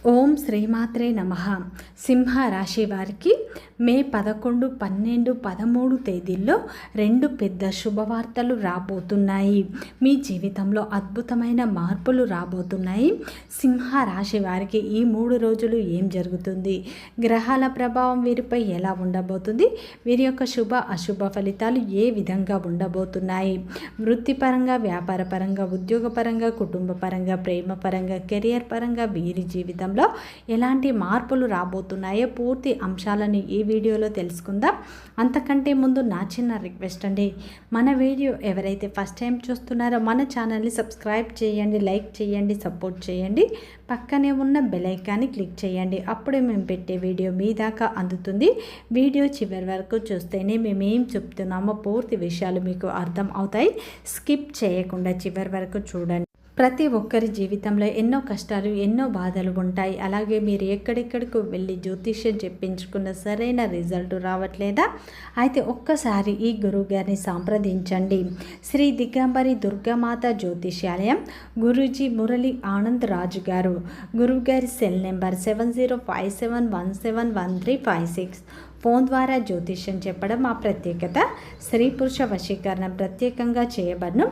ఓం శ్రీమాత్రే నమః. సింహ రాశి వారికి మే 11, 12, 13 తేదీల్లో 2 పెద్ద శుభవార్తలు రాబోతున్నాయి. మీ జీవితంలో అద్భుతమైన మార్పులు రాబోతున్నాయి. సింహ రాశి వారికి ఈ 3 రోజులు ఏం జరుగుతుంది, గ్రహాల ప్రభావం వీరిపై ఎలా ఉండబోతుంది, వీరి యొక్క శుభ అశుభ ఫలితాలు ఏ విధంగా ఉండబోతున్నాయి, వృత్తిపరంగా, వ్యాపారపరంగా, ఉద్యోగపరంగా, కుటుంబపరంగా, ప్రేమపరంగా, కెరియర్ పరంగా వీరి జీవితంలో ఎలాంటి మార్పులు రాబోతున్నాయో పూర్తి అంశాలను ఈ వీడియోలో తెలుసుకుందాం. అంతకంటే ముందు నా చిన్న రిక్వెస్ట్ అండి, మన వీడియో ఎవరైతే ఫస్ట్ టైం చూస్తున్నారో మన ఛానల్ని సబ్స్క్రైబ్ చేయండి, లైక్ చేయండి, సపోర్ట్ చేయండి. పక్కనే ఉన్న బెల్ ఐకాన్ని క్లిక్ చేయండి. అప్పుడే మేము పెట్టే వీడియో మీ దాకా అందుతుంది. వీడియో చివరి వరకు చూస్తేనే మేము ఏం చెప్తున్నామో పూర్తి విషయాలు మీకు అర్థం అవుతాయి. స్కిప్ చేయకుండా చివరి వరకు చూడండి. ప్రతి ఒక్కరి జీవితంలో ఎన్నో కష్టాలు, ఎన్నో బాధలు ఉంటాయి. అలాగే మీరు ఎక్కడెక్కడికి వెళ్ళి జ్యోతిష్యం చెప్పించుకున్న సరైన రిజల్ట్ రావట్లేదా? అయితే ఒక్కసారి ఈ గురువు గారిని సంప్రదించండి. శ్రీ దిగంబరి దుర్గామాత జ్యోతిష్యాలయం, గురూజీ మురళి ఆనంద్ రాజు గారు. గురువు గారి సెల్ నెంబర్ 7057171356. ఫోన్ ద్వారా జ్యోతిష్యం చెప్పడం మా ప్రత్యేకత. స్త్రీ పురుష వశీకరణం ప్రత్యేకంగా చేయబడను.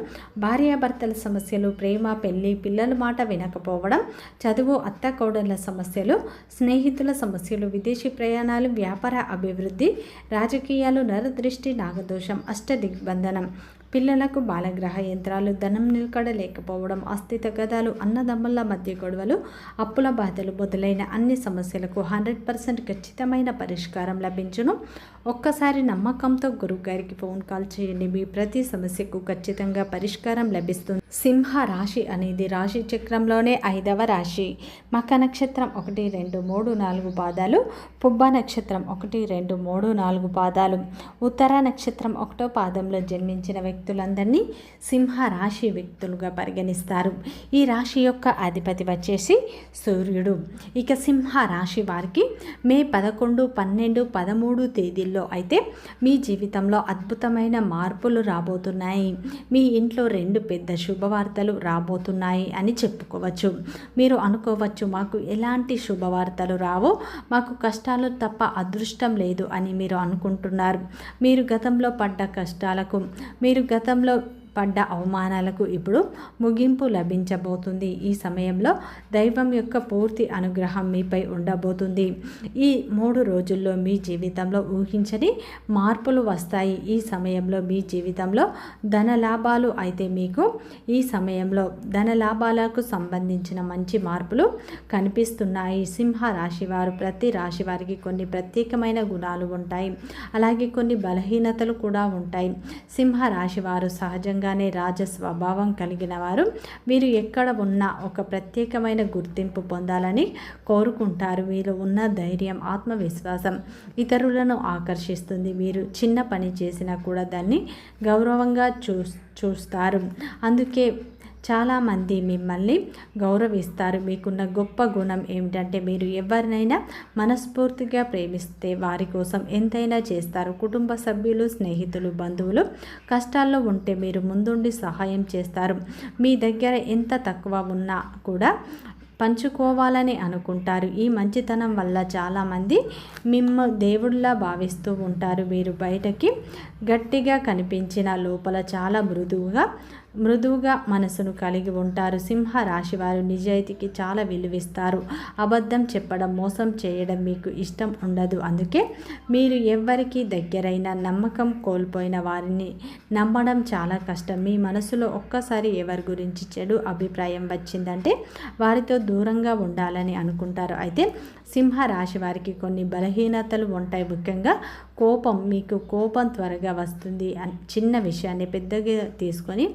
భార్యాభర్తల సమస్యలు, ప్రేమ, పెళ్లి, పిల్లల మాట వినకపోవడం, చదువు, అత్త కోడళ్ళ సమస్యలు, స్నేహితుల సమస్యలు, విదేశీ ప్రయాణాలు, వ్యాపార అభివృద్ధి, రాజకీయాలు, నరదృష్టి, నాగదోషం, అష్టదిగ్బంధనం, పిల్లలకు బాలగ్రహ యంత్రాలు, ధనం నిలకడ లేకపోవడం, ఆస్తి తగాదాలు, అన్నదమ్ముల మధ్య గొడవలు, అప్పుల బాధలు మొదలైన అన్ని సమస్యలకు 100% ఖచ్చితమైన పరిష్కారం లభించును. ఒక్కసారి నమ్మకంతో గురువుగారికి ఫోన్ కాల్ చేయండి. మీ ప్రతి సమస్యకు ఖచ్చితంగా పరిష్కారం లభిస్తుంది. సింహ రాశి అనేది రాశి చక్రంలోనే 5వ రాశి. మఖ నక్షత్రం 1, 2, 3, 4 పాదాలు, పుబ్బ నక్షత్రం 1, 2, 3, 4 పాదాలు, ఉత్తర నక్షత్రం 1వ పాదంలో జన్మించిన వ్యక్తులందరినీ సింహ రాశి వ్యక్తులుగా పరిగణిస్తారు. ఈ రాశి యొక్క అధిపతి వచ్చేసి సూర్యుడు. ఇక సింహ రాశి వారికి మే 11, 12, 13 తేదీల్లో అయితే మీ జీవితంలో అద్భుతమైన మార్పులు రాబోతున్నాయి. మీ ఇంట్లో 2 పెద్ద శుభవార్తలు రాబోతున్నాయి అని చెప్పుకోవచ్చు. మీరు అనుకోవచ్చు, మాకు ఎలాంటి శుభవార్తలు రావో, మాకు కష్టాలు తప్ప అదృష్టం లేదు అని మీరు అనుకుంటున్నారు. మీరు గతంలో పడ్డ కష్టాలకు, మీరు గతంలో పడ్డ అవమానాలకు ఇప్పుడు ముగింపు లభించబోతుంది. ఈ సమయంలో దైవం యొక్క పూర్తి అనుగ్రహం మీపై ఉండబోతుంది. ఈ 3 రోజుల్లో మీ జీవితంలో ఊహించని మార్పులు వస్తాయి. ఈ సమయంలో మీ జీవితంలో ధన లాభాలు అయితే మీకు ఈ సమయంలో ధన లాభాలకు సంబంధించిన మంచి మార్పులు కనిపిస్తున్నాయి. సింహ రాశి వారు, ప్రతి రాశి వారికి కొన్ని ప్రత్యేకమైన గుణాలు ఉంటాయి. అలాగే కొన్ని బలహీనతలు కూడా ఉంటాయి. సింహ రాశి వారు సహజంగా రాజ స్వభావం కలిగిన వారు. మీరు ఎక్కడ ఉన్నా ఒక ప్రత్యేకమైన గుర్తింపు పొందాలని కోరుకుంటారు. మీరు ఉన్న ధైర్యం, ఆత్మవిశ్వాసం ఇతరులను ఆకర్షిస్తుంది. మీరు చిన్న పని చేసినా కూడా దాన్ని గౌరవంగా చూస్తారు. అందుకే చాలామంది మిమ్మల్ని గౌరవిస్తారు. మీకున్న గొప్ప గుణం ఏమిటంటే మీరు ఎవరినైనా మనస్ఫూర్తిగా ప్రేమిస్తే వారి కోసం ఎంతైనా చేస్తారు. కుటుంబ సభ్యులు, స్నేహితులు, బంధువులు కష్టాల్లో ఉంటే మీరు ముందుండి సహాయం చేస్తారు. మీ దగ్గర ఎంత తక్కువ ఉన్నా కూడా పంచుకోవాలని అనుకుంటారు. ఈ మంచితనం వల్ల చాలామంది దేవుళ్ళ భావిస్తూ ఉంటారు. మీరు బయటకి గట్టిగా కనిపించిన లోపల చాలా మృదువుగా మనసును కలిగి ఉంటారు. సింహ రాశి వారు నిజాయితీకి చాలా విలువిస్తారు. అబద్ధం చెప్పడం, మోసం చేయడం మీకు ఇష్టం ఉండదు. అందుకే మీరు ఎవరికి దగ్గరైనా నమ్మకం కోల్పోయిన వారిని నమ్మడం చాలా కష్టం. మీ మనసులో ఒక్కసారి ఎవరి గురించి చెడు అభిప్రాయం వచ్చిందంటే వారితో దూరంగా ఉండాలని అనుకుంటారు. అయితే సింహ రాశి వారికి కొన్ని బలహీనతలు ఉంటాయి. ముఖ్యంగా కోపం. మీకు కోపం త్వరగా వస్తుంది. చిన్న విషయాన్ని పెద్దగా తీసుకొని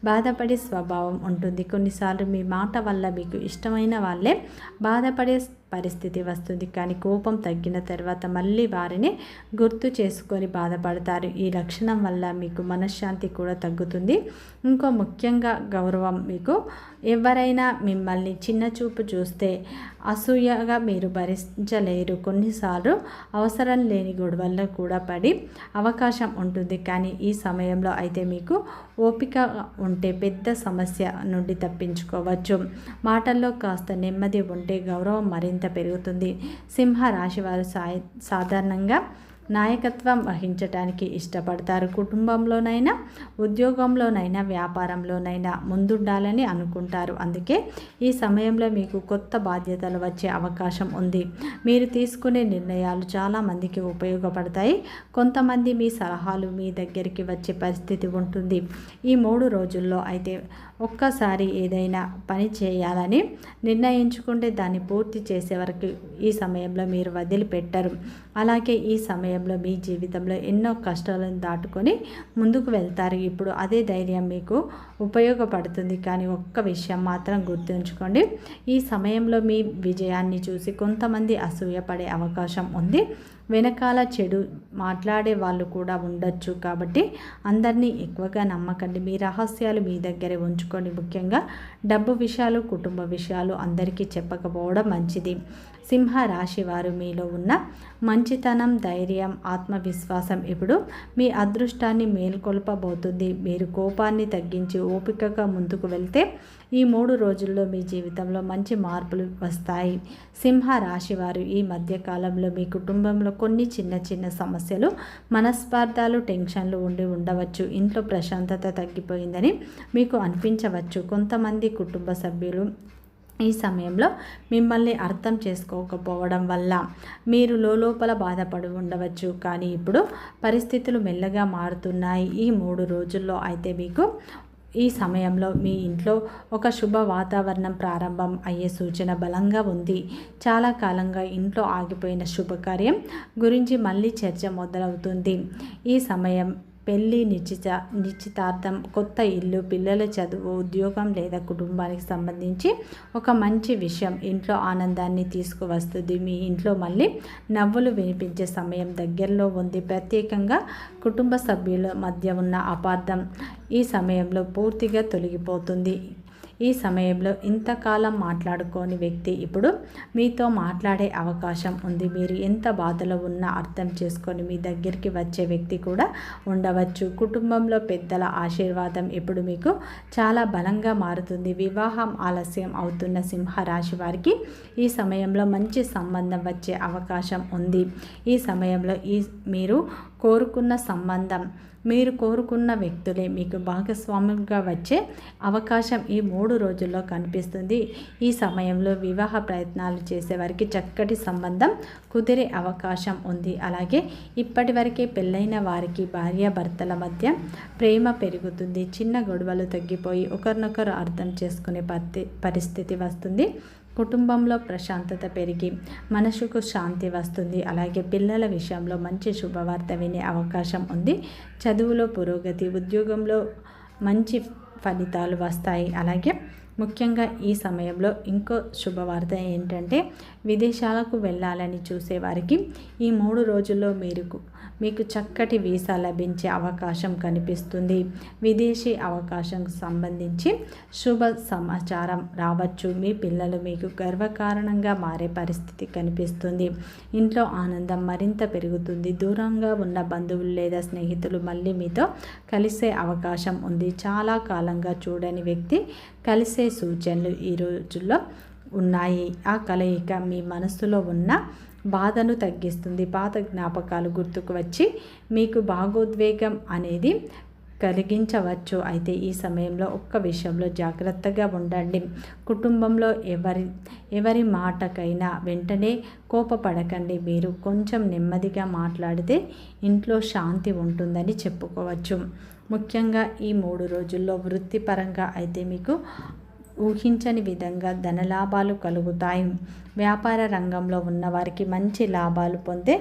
బాధపడే స్వభావం ఉంటుంది. కొన్నిసార్లు మీ మాట వల్ల మీకు ఇష్టమైన వాళ్ళే బాధపడే పరిస్థితి వస్తుంది. కానీ కోపం తగ్గిన తర్వాత మళ్ళీ వారిని గుర్తు చేసుకొని బాధపడతారు. ఈ లక్షణం వల్ల మీకు మనశ్శాంతి కూడా తగ్గుతుంది. ఇంకో ముఖ్యంగా గౌరవం. మీకు ఎవరైనా మిమ్మల్ని చిన్న చూపు చూస్తే అసూయగా మీరు భరించలేరు. కొన్నిసార్లు అవసరం లేని గొడవల్లో కూడా పడి అవకాశం ఉంటుంది. కానీ ఈ సమయంలో అయితే మీకు ఓపిక ఉంటే పెద్ద సమస్య నుండి తప్పించుకోవచ్చు. మాటల్లో కాస్త నెమ్మది ఉంటే గౌరవం మరింత పెరుగుతుంది. సింహ రాశి వారు సాధారణంగా నాయకత్వం వహించడానికి ఇష్టపడతారు. కుటుంబంలోనైనా, ఉద్యోగంలోనైనా, వ్యాపారంలోనైనా ముందుండాలని అనుకుంటారు. అందుకే ఈ సమయంలో మీకు కొత్త బాధ్యతలు వచ్చే అవకాశం ఉంది. మీరు తీసుకునే నిర్ణయాలు చాలామందికి ఉపయోగపడతాయి. కొంతమంది మీ సలహాలు మీ దగ్గరికి వచ్చే పరిస్థితి ఉంటుంది. ఈ 3 రోజుల్లో అయితే ఒక్కసారి ఏదైనా పని చేయాలని నిర్ణయించుకుంటే దాన్ని పూర్తి చేసే వరకు ఈ సమయంలో మీరు వదిలిపెట్టరు. అలాగే ఈ సమయంలో మీ జీవితంలో ఎన్నో కష్టాలను దాటుకొని ముందుకు వెళ్తారు. ఇప్పుడు అదే ధైర్యం మీకు ఉపయోగపడుతుంది. కానీ ఒక్క విషయం మాత్రం గుర్తుంచుకోండి, ఈ సమయంలో మీ విజయాన్ని చూసి కొంతమంది అసూయపడే అవకాశం ఉంది. వెనకాల చెడు మాట్లాడే వాళ్ళు కూడా ఉండొచ్చు. కాబట్టి అందరినీ ఎక్కువగా నమ్మకండి. మీ రహస్యాలు మీ దగ్గరే ఉంచుకోండి. ముఖ్యంగా డబ్బు విషయాలు, కుటుంబ విషయాలు అందరికీ చెప్పకపోవడం మంచిది. సింహ రాశి వారు మీలో ఉన్న మంచితనం, ధైర్యం, ఆత్మవిశ్వాసం ఇప్పుడు మీ అదృష్టాన్ని మేల్కొల్పబోతుంది. మీరు కోపాన్ని తగ్గించి ఓపికగా ముందుకు వెళ్తే ఈ 3 రోజుల్లో మీ జీవితంలో మంచి మార్పులు వస్తాయి. సింహ రాశి వారు ఈ మధ్యకాలంలో మీ కుటుంబంలో కొన్ని చిన్న చిన్న సమస్యలు, మనస్పార్థాలు, టెన్షన్లు ఉండవచ్చు. ఇంట్లో ప్రశాంతత తగ్గిపోయిందని మీకు అనిపించవచ్చు. కొంతమంది కుటుంబ సభ్యులు ఈ సమయంలో మిమ్మల్ని అర్థం చేసుకోకపోవడం వల్ల మీరు లోపల బాధపడి ఉండవచ్చు. కానీ ఇప్పుడు పరిస్థితులు మెల్లగా మారుతున్నాయి. ఈ 3 రోజుల్లో అయితే మీకు ఈ సమయంలో మీ ఇంట్లో ఒక శుభ వాతావరణం ప్రారంభం అయ్యే సూచన బలంగా ఉంది. చాలా కాలంగా ఇంట్లో ఆగిపోయిన శుభకార్యం గురించి మళ్ళీ చర్చ మొదలవుతుంది. ఈ సమయం పెళ్ళి, నిశ్చితార్థం, కొత్త ఇల్లు, పిల్లల చదువు, ఉద్యోగం లేదా కుటుంబానికి సంబంధించి ఒక మంచి విషయం ఇంట్లో ఆనందాన్ని తీసుకువస్తుంది. మీ ఇంట్లో మళ్ళీ నవ్వులు వినిపించే సమయం దగ్గరలో ఉంది. ప్రత్యేకంగా కుటుంబ సభ్యుల మధ్య ఉన్న అపార్థం ఈ సమయంలో పూర్తిగా తొలగిపోతుంది. ఈ సమయంలో ఇంతకాలం మాట్లాడుకోని వ్యక్తి ఇప్పుడు మీతో మాట్లాడే అవకాశం ఉంది. మీరు ఎంత బాధలో ఉన్నా అర్థం చేసుకొని మీ దగ్గరికి వచ్చే వ్యక్తి కూడా ఉండవచ్చు. కుటుంబంలో పెద్దల ఆశీర్వాదం ఇప్పుడు మీకు చాలా బలంగా మారుతుంది. వివాహం ఆలస్యం అవుతున్న సింహరాశి వారికి ఈ సమయంలో మంచి సంబంధం వచ్చే అవకాశం ఉంది. ఈ సమయంలో మీరు కోరుకున్న సంబంధం, మీరు కోరుకున్న వ్యక్తులే మీకు భాగస్వామ్యంగా వచ్చే అవకాశం ఈ 3 రోజుల్లో కనిపిస్తుంది. ఈ సమయంలో వివాహ ప్రయత్నాలు చేసేవారికి చక్కటి సంబంధం కుదిరే అవకాశం ఉంది. అలాగే ఇప్పటివరకే పెళ్ళైన వారికి భార్యాభర్తల మధ్య ప్రేమ పెరుగుతుంది. చిన్న గొడవలు తగ్గిపోయి ఒకరినొకరు అర్థం చేసుకునే పరిస్థితి వస్తుంది. కుటుంబంలో ప్రశాంతత పెరిగి మనసుకు శాంతి వస్తుంది. అలాగే పిల్లల విషయంలో మంచి శుభవార్త వినే అవకాశం ఉంది. చదువులో పురోగతి, ఉద్యోగంలో మంచి ఫలితాలు వస్తాయి. అలాగే ముఖ్యంగా ఈ సమయంలో ఇంకో శుభవార్త ఏంటంటే విదేశాలకు వెళ్ళాలని చూసేవారికి ఈ 3 రోజుల్లో మీకు చక్కటి వీసా లభించే అవకాశం కనిపిస్తుంది. విదేశీ అవకాశం సంబంధించి శుభ సమాచారం రావచ్చు. మీ పిల్లలు మీకు గర్వకారణంగా మారే పరిస్థితి కనిపిస్తుంది. ఇంట్లో ఆనందం మరింత పెరుగుతుంది. దూరంగా ఉన్న బంధువులు లేదా స్నేహితులు మళ్ళీ మీతో కలిసే అవకాశం ఉంది. చాలా కాలంగా చూడని వ్యక్తి కలిసే సూచనలు ఈ రోజుల్లో ఉన్నాయి. ఆ కలయిక మీ మనసులో ఉన్న బాధను తగ్గిస్తుంది. పాత జ్ఞాపకాలు గుర్తుకు వచ్చి మీకు భావోద్వేగం అనేది కలిగించవచ్చు. అయితే ఈ సమయంలో ఒక్క విషయంలో జాగ్రత్తగా ఉండండి. కుటుంబంలో ఎవరి మాటకైనా వెంటనే కోపపడకండి. మీరు కొంచెం నెమ్మదిగా మాట్లాడితే ఇంట్లో శాంతి ఉంటుందని చెప్పుకోవచ్చు. ముఖ్యంగా ఈ 3 రోజుల్లో వృత్తిపరంగా అయితే మీకు ఊహించని విధంగా ధనలాభాలు కలుగుతాయి. వ్యాపార రంగంలో ఉన్నవారికి మంచి లాభాలు పొందే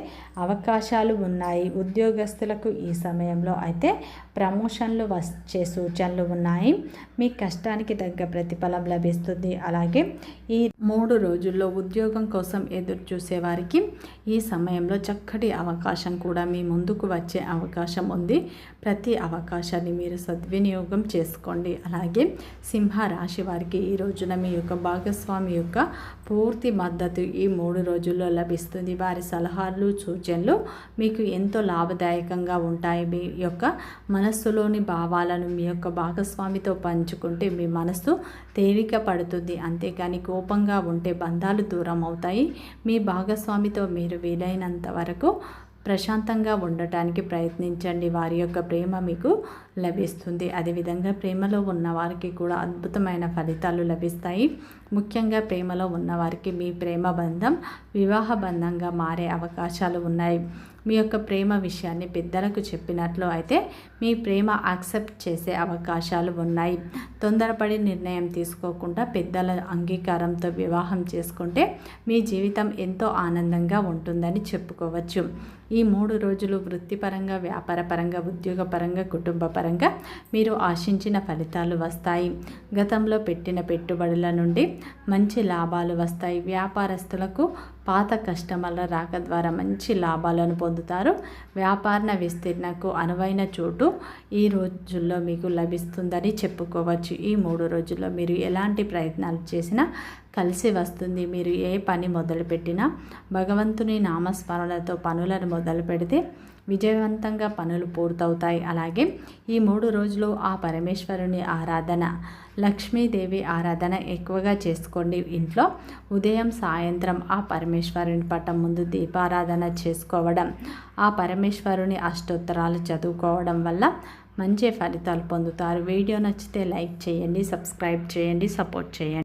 అవకాశాలు ఉన్నాయి. ఉద్యోగస్తులకు ఈ సమయంలో అయితే ప్రమోషన్లు వచ్చే సూచనలు ఉన్నాయి. మీ కష్టానికి తగ్గ ప్రతిఫలం లభిస్తుంది. అలాగే ఈ 3 రోజుల్లో ఉద్యోగం కోసం ఎదురు చూసేవారికి ఈ సమయంలో చక్కటి అవకాశం కూడా మీ ముందుకు వచ్చే అవకాశం ఉంది. ప్రతి అవకాశాన్ని మీరు సద్వినియోగం చేసుకోండి. అలాగే సింహ రాశి వారికి ఈ రోజున మీ యొక్క భాగస్వామి యొక్క పూర్తి మద్దతు ఈ 3 రోజుల్లో లభిస్తుంది. వారి సలహాలు సూచనలు మీకు ఎంతో లాభదాయకంగా ఉంటాయి. మీ యొక్క మనస్సులోని భావాలను మీ యొక్క భాగస్వామితో పంచుకుంటే మీ మనస్సు తేలిక పడుతుంది. అంతేకాని కోపంగా ఉంటే బంధాలు దూరం అవుతాయి. మీ భాగస్వామితో మీరు వీలైనంత వరకు ప్రశాంతంగా ఉండటానికి ప్రయత్నించండి. వారి యొక్క ప్రేమ మీకు లభిస్తుంది. అదేవిధంగా ప్రేమలో ఉన్న వారికి కూడా అద్భుతమైన ఫలితాలు లభిస్తాయి. ముఖ్యంగా ప్రేమలో ఉన్నవారికి మీ ప్రేమ బంధం వివాహ బంధంగా మారే అవకాశాలు ఉన్నాయి. మీ యొక్క ప్రేమ విషయాన్ని పెద్దలకు చెప్పినట్లు అయితే మీ ప్రేమ యాక్సెప్ట్ చేసే అవకాశాలు ఉన్నాయి. తొందరపడి నిర్ణయం తీసుకోకుండా పెద్దల అంగీకారంతో వివాహం చేసుకుంటే మీ జీవితం ఎంతో ఆనందంగా ఉంటుందని చెప్పుకోవచ్చు. ఈ 3 రోజులు వృత్తిపరంగా, వ్యాపారపరంగా, ఉద్యోగపరంగా, కుటుంబపరంగా మీరు ఆశించిన ఫలితాలు వస్తాయి. గతంలో పెట్టిన పెట్టుబడుల నుండి మంచి లాభాలు వస్తాయి. వ్యాపారస్తులకు పాత కస్టమర్ల రాక ద్వారా మంచి లాభాలను పొందుతారు. వ్యాపార విస్తీర్ణకు అనువైన చోటు ఈ రోజుల్లో మీకు లభిస్తుందని చెప్పుకోవచ్చు. ఈ 3 రోజుల్లో మీరు ఎలాంటి ప్రయత్నాలు చేసినా కలిసి వస్తుంది. మీరు ఏ పని మొదలుపెట్టినా భగవంతుని నామస్మరణతో పనులను మొదలు పెడితే విజయవంతంగా పనులు పూర్తవుతాయి. అలాగే ఈ 3 రోజులు ఆ పరమేశ్వరుని ఆరాధన, లక్ష్మీదేవి ఆరాధన ఎక్కువగా చేసుకోండి. ఇంట్లో ఉదయం సాయంత్రం ఆ పరమేశ్వరుని పటం ముందు దీపారాధన చేసుకోవడం, ఆ పరమేశ్వరుని అష్టోత్తరాలు చదువుకోవడం వల్ల మంచి ఫలితాలు పొందుతారు. వీడియో నచ్చితే లైక్ చేయండి, సబ్స్క్రైబ్ చేయండి, సపోర్ట్ చేయండి.